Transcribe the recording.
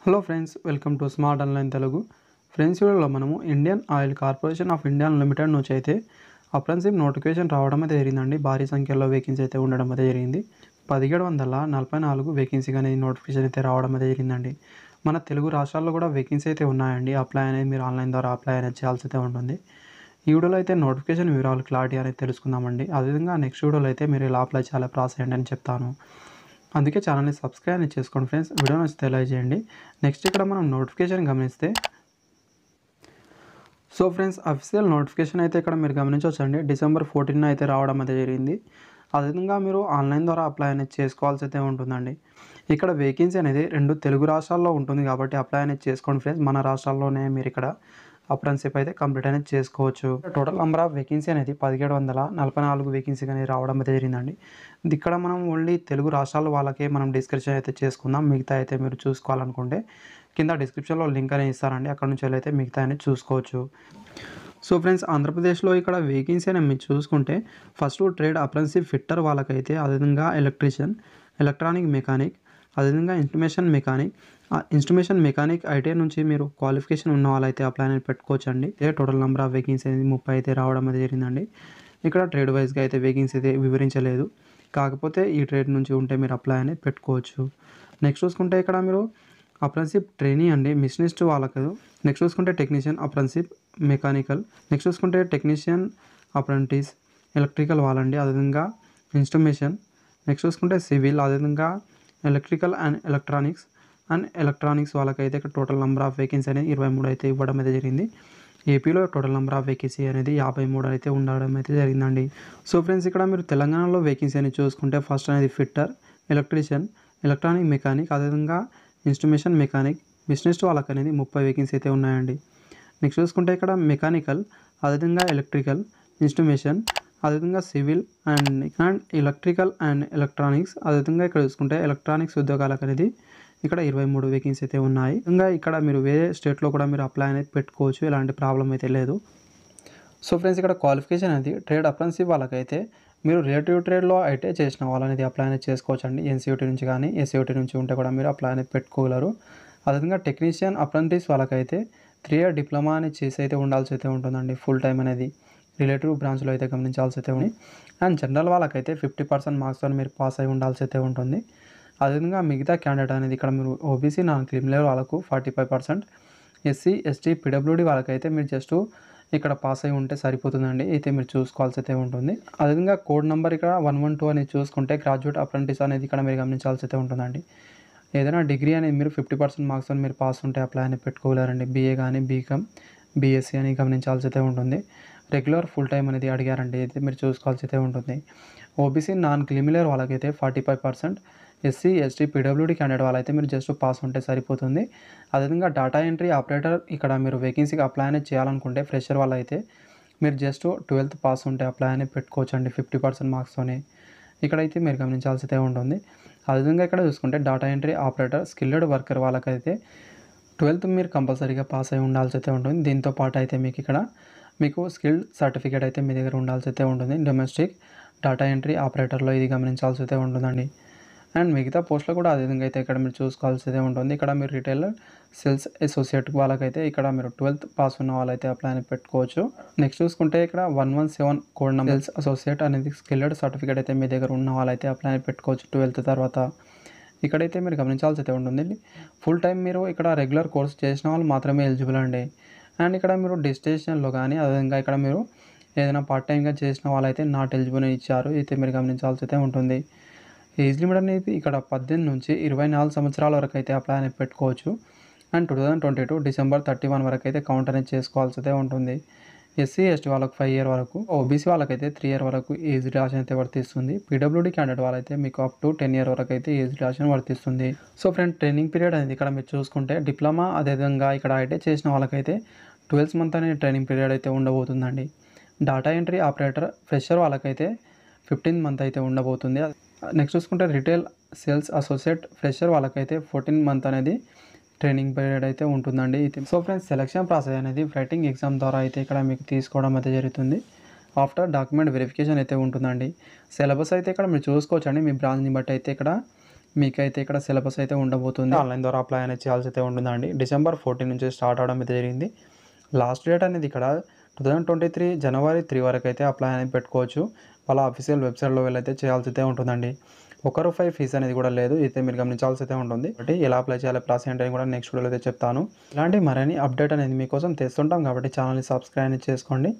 Hello friends, welcome to smart online Telugu. Friends, వీడియోలో మనము Indian oil corporation of India limited నుంచి అయితే apprenticeship notification రావడం అయితే జరిగిందండి. భారీ సంఖ్యలో వేకెన్సీ అయితే ఉండడం అయితే జరిగింది. 1744 వేకెన్సీగా అనేది నోటిఫికేషన్ అయితే రావడం అయితే జరిగిందండి. మన తెలుగు రాష్ట్రాల్లో కూడా వేకెన్సీ అయితే ఉన్నాయండి. అప్లై అనేది మీరు ఆన్లైన్ ద్వారా అప్లై అనేది చేయాల్సి అయితే ఉంటుంది. ఈ వీడియోలో అయితే నోటిఫికేషన్ వివరాలు క్లారిటీ అనేది తెలుసుకుందామండి. అదేవిధంగా నెక్స్ట్ వీడియోలో అయితే మీరు ఎలా అప్లై చేయాలో ప్రాసెస్ ఏంటి అని చెప్తాను. అందుకే ఛానల్ని సబ్స్క్రైబ్ అనేది చేసుకోండి ఫ్రెండ్స్. వీడియో నచ్చితే లైక్ చేయండి. నెక్స్ట్ ఇక్కడ మనం నోటిఫికేషన్ గమనిస్తే, సో ఫ్రెండ్స్, అఫీషియల్ నోటిఫికేషన్ అయితే ఇక్కడ మీరు గమనించవచ్చండి. December 14 అయితే రావడం అయితే జరిగింది. అదేవిధంగా మీరు ఆన్లైన్ ద్వారా అప్లై అనేది చేసుకోవాల్సి అయితే ఉంటుందండి. ఇక్కడ వేకెన్సీ అనేది 2 తెలుగు రాష్ట్రాల్లో ఉంటుంది కాబట్టి అప్లై అనేది చేసుకోండి ఫ్రెండ్స్. మన రాష్ట్రాల్లోనే మీరు ఇక్కడ అప్రెంటిస్‌షిప్ అయితే కంప్లీట్ అనేది చేసుకోవచ్చు. టోటల్ నెంబర్ ఆఫ్ వేకెన్సీ అనేది 1744 వేకెన్సీ అనేది రావడం అయితే జరిగిందండి. ఇక్కడ మనం ఓన్లీ తెలుగు రాష్ట్రాల వాళ్ళకే మనం డిస్కషన్ అయితే చేసుకుందాం. మిగతా అయితే మీరు చూసుకోవాలనుకుంటే కింద డిస్క్రిప్షన్లో లింక్ అనేది ఇస్తారండి. అక్కడ నుంచి అయితే మిగతా అనేది చూసుకోవచ్చు. సో ఫ్రెండ్స్, ఆంధ్రప్రదేశ్లో ఇక్కడ వేకెన్సీ అనేది మీరు చూసుకుంటే ఫస్ట్ ట్రేడ్ అప్రెంటిస్‌షిప్ ఫిట్టర్ వాళ్ళకైతే, అదేవిధంగా ఎలక్ట్రీషియన్, ఎలక్ట్రానిక్ మెకానిక్, అదేవిధంగా ఇన్స్ట్రుమేషన్ మెకానిక్ ఐటీఐ నుంచి మీరు క్వాలిఫికేషన్ ఉన్న వాళ్ళైతే అప్లై అనేది పెట్టుకోవచ్చండి. టోటల్ నెంబర్ ఆఫ్ వేకెన్సీ అనేది 30 అయితే రావడం అయితే జరిగిందండి. ఇక్కడ ట్రేడ్ వైజ్గా అయితే వేకెన్సీ అయితే వివరించలేదు. కాకపోతే ఈ ట్రేడ్ నుంచి ఉంటే మీరు అప్లై అనేది పెట్టుకోవచ్చు. నెక్స్ట్ చూసుకుంటే ఇక్కడ మీరు అప్రెంటిస్‌షిప్ ట్రైనీ అండి, మిషనిస్ట్ వాళ్ళకు. నెక్స్ట్ చూసుకుంటే టెక్నీషియన్ అప్రెంటిస్‌షిప్ మెకానికల్. నెక్స్ట్ చూసుకుంటే టెక్నీషియన్ అప్రెంటిస్ ఎలక్ట్రికల్ వాళ్ళండి. అదేవిధంగా ఇన్స్ట్రుమేషన్. నెక్స్ట్ చూసుకుంటే సివిల్, అదేవిధంగా ఎలక్ట్రికల్ అండ్ ఎలక్ట్రానిక్స్ వాళ్ళకైతే ఇక్కడ టోటల్ నెంబర్ ఆఫ్ వేకెన్సీ అనేది 23 అయితే ఇవ్వడం అయితే జరిగింది. ఏపీలో టోటల్ నెంబర్ ఆఫ్ వేకెన్సీ అనేది 53 అయితే ఉండడం అయితే జరిగిందండి. సో ఫ్రెండ్స్, ఇక్కడ మీరు తెలంగాణలో వేకెన్సీ అనేది చూసుకుంటే ఫస్ట్ అనేది ఫిట్టర్, ఎలక్ట్రీషియన్, ఎలక్ట్రానిక్ మెకానిక్, అదేవిధంగా ఇన్స్ట్రుమేషన్ మెకానిక్, మిషనిస్ట్ వాళ్ళకి అనేది 30 వేకెన్సీ అయితే ఉన్నాయండి. నెక్స్ట్ చూసుకుంటే ఇక్కడ మెకానికల్, అదేవిధంగా ఎలక్ట్రికల్, ఇన్స్ట్రుమేషన్, అదేవిధంగా civil and electrical and electronics, అదేవిధంగా ఇక్కడ చూసుకుంటే ఎలక్ట్రానిక్స్ ఉద్యోగాలకు అనేది ఇక్కడ 23 వేకెన్సీ అయితే ఉన్నాయి. ఇంకా ఇక్కడ మీరు వేరే స్టేట్లో కూడా మీరు అప్లై అనేది పెట్టుకోవచ్చు. ఎలాంటి ప్రాబ్లం అయితే లేదు. సో ఫ్రెండ్స్, ఇక్కడ క్వాలిఫికేషన్ అనేది ట్రేడ్ అప్రెంటిస్‌షిప్ వాళ్ళకైతే మీరు రిలేటివ్ ట్రేడ్లో అయితే చేసిన వాళ్ళనేది అప్లై అనేది చేసుకోవచ్చు అండి. ఎన్సీయూటీ నుంచి కానీ ఎస్సీయూటీ నుంచి ఉంటే కూడా మీరు అప్లై అనేది పెట్టుకోగలరు. అదేవిధంగా టెక్నీషియన్ అప్రెంటిస్ వాళ్ళకైతే 3 ఇయర్ డిప్లొమా అనేది చేసి అయితే ఉండాల్సి అయితే ఉంటుందండి. ఫుల్ టైం అనేది రిలేటివ్ బ్రాంచ్లో అయితే గమనించాల్సి అయితే ఉంది. అండ్ జనరల్ వాళ్ళకైతే 50% మార్క్స్తో మీరు పాస్ అయి ఉండాల్సి అయితే ఉంటుంది. అదేవిధంగా మిగతా క్యాండిడేట్ అనేది ఇక్కడ మీరు ఓబీసీ నాన్ క్రిమినల్ వాళ్ళకు 45%, ఎస్సీ ఎస్టీ పీడబ్ల్యూడీ వాళ్ళకైతే మీరు జస్ట్ ఇక్కడ పాస్ అయి ఉంటే సరిపోతుందండి. అయితే మీరు చూసుకోవాల్సి అయితే ఉంటుంది. అదేవిధంగా కోడ్ నెంబర్ ఇక్కడ 112 అనేది చూసుకుంటే గ్రాడ్యుయేట్ అప్రెంటిస్ అనేది ఇక్కడ మీరు గమనించాల్సి అయితే ఉంటుందండి. ఏదైనా డిగ్రీ అనేది మీరు 50% మార్క్స్తో మీరు పాస్ ఉంటే అప్లై అనేది పెట్టుకోగలరండి. బీఏ కానీ బీకామ్, బీఎస్సీ అని గమనించాల్సి అయితే ఉంటుంది. రెగ్యులర్ ఫుల్ టైం అనేది అడిగారండి. అయితే మీరు చూసుకోవాల్సి అయితే ఉంటుంది. ఓబీసీ నాన్ క్రిమినల్ వాళ్ళకైతే 45%, ఎస్సీ ఎస్టీ పీడబ్ల్యూడీ క్యాండిడేట్ వాళ్ళైతే మీరు జస్ట్ పాస్ ఉంటే సరిపోతుంది. అదేవిధంగా డేటా ఎంట్రీ ఆపరేటర్ ఇక్కడ మీరు వేకెన్సీకి అప్లై అనేది చేయాలనుకుంటే ఫ్రెషర్ వాళ్ళైతే మీరు జస్ట్ 12th పాస్ ఉంటే అప్లై అనేది పెట్టుకోవచ్చు అండి 50% మార్క్స్తోనే. ఇక్కడైతే మీరు గమనించాల్సి అయితే ఉంటుంది. అదేవిధంగా ఇక్కడ చూసుకుంటే data entry operator skilled worker వాళ్ళకైతే 12th మీరు కంపల్సరీగా పాస్ అయి ఉండాల్సి అయితే ఉంటుంది. దీంతో పాటు అయితే మీకు స్కిల్డ్ సర్టిఫికేట్ అయితే మీ దగ్గర ఉండాల్సి అయితే ఉంటుంది. డొమెస్టిక్ డేటా ఎంట్రీ ఆపరేటర్లో ఇది గమనించాల్సి అయితే ఉంటుందండి. అండ్ మిగతా పోస్టులు కూడా అదేవిధంగా అయితే ఇక్కడ మీరు చూసుకోవాల్సి అయితే ఉంటుంది. ఇక్కడ మీరు రిటైల్ సేల్స్ అసోసియేట్ వాళ్ళకైతే ఇక్కడ మీరు 12th పాస్ ఉన్న వాళ్ళైతే అప్లై అనేది పెట్టుకోవచ్చు. నెక్స్ట్ చూసుకుంటే ఇక్కడ 117 కోడ్ నెంబర్ సేల్స్ అసోసియేట్ అనేది స్కిల్డ్ సర్టిఫికేట్ అయితే మీ దగ్గర ఉన్న వాళ్ళైతే అప్లై అనేది పెట్టుకోవచ్చు 12th తర్వాత. ఇక్కడైతే మీరు గమనించాల్సి అయితే ఉంటుందండి. ఫుల్ టైం మీరు ఇక్కడ రెగ్యులర్ కోర్స్ చేసిన వాళ్ళు మాత్రమే ఎలిజిబుల్ అండి. అండ్ ఇక్కడ మీరు డిస్టేషన్లో కానీ అదేవిధంగా ఇక్కడ మీరు ఏదైనా పార్ట్ టైంగా చేసిన వాళ్ళైతే నాట్ ఎలిజిబుల్ ఇచ్చారు. అయితే మీరు గమనించాల్సి అయితే ఉంటుంది. ఏజ్ లిమిట్ అనేది ఇక్కడ 18 నుంచి 24 సంవత్సరాల వరకు అయితే అప్లై అనేది పెట్టుకోవచ్చు. అండ్ 2022 December 31 వరకు అయితే కౌంట్ అనేది చేసుకోవాల్సి అయితే ఉంటుంది. ఎస్సీ ఎస్టీ వాళ్ళకు 5 ఇయర్ వరకు, ఓబీసీ వాళ్ళకైతే 3 ఇయర్ వరకు ఏజ్ రిలాక్షన్ అయితే వర్తిస్తుంది. పీడబ్ల్యూడీ క్యాండిడేట్ వాళ్ళైతే మీకు అప్ టు 10 ఇయర్ వరకు అయితే ఏజ్ రిలాక్షన్ వర్తిస్తుంది. సో ఫ్రెండ్, ట్రైనింగ్ పీరియడ్ అనేది ఇక్కడ మీరు చూసుకుంటే డిప్లొమా అదేవిధంగా ఇక్కడ ఐటీ చేసిన వాళ్ళకైతే 12 month అనే ట్రైనింగ్ పీరియడ్ అయితే ఉండబోతుందండి. డేటా ఎంట్రీ ఆపరేటర్ ఫ్రెషర్ వాళ్ళకైతే 15 month అయితే ఉండబోతుంది. నెక్స్ట్ చూసుకుంటే రిటైల్ సేల్స్ అసోసియేట్ ఫ్రెషర్ వాళ్ళకైతే 14 month అనేది ట్రైనింగ్ పీరియడ్ అయితే ఉంటుందండి. సో ఫ్రెండ్స్, సెలక్షన్ ప్రాసెస్ అనేది రైటింగ్ ఎగ్జామ్ ద్వారా అయితే ఇక్కడ మీకు తీసుకోవడం అయితే జరుగుతుంది. ఆఫ్టర్ డాక్యుమెంట్ వెరిఫికేషన్ అయితే ఉంటుందండి. సిలబస్ అయితే ఇక్కడ మీరు చూసుకోవచ్చండి. మీ బ్రాంచ్ని బట్టి అయితే ఇక్కడ మీకైతే ఇక్కడ సిలబస్ అయితే ఉండబోతుంది. ఆన్లైన్ ద్వారా అప్లై అనేది చేయాల్సి అయితే ఉంటుందండి. డిసెంబర్ 14 నుంచి స్టార్ట్ అవడం అయితే జరిగింది. లాస్ట్ డేట్ అనేది ఇక్కడ 2023 జనవరి 3 వరకు అయితే అప్లై అనేది పెట్టుకోవచ్చు. వాళ్ళ అఫీషియల్ వెబ్సైట్‌లో వెళ్ళైతే చేయాల్సి అయితే ఉంటుందండి. రూ. 1 ఫీజు అనేది కూడా లేదు. అయితే మీరు గమనించాల్సి అయితే ఉంటుంది. కాబట్టి ఎలా అప్లై చేయాలి, ప్రాసెస్ ఏంటి అని కూడా నెక్స్ట్ వీడియోలో అయితే చెప్తాను. ఇలాంటి మరిన్ని అప్డేట్ అనేది మీకోసం తెస్తుంటాం కాబట్టి ఛానల్‌ని సబ్స్క్రైబ్ చేసుకోండి.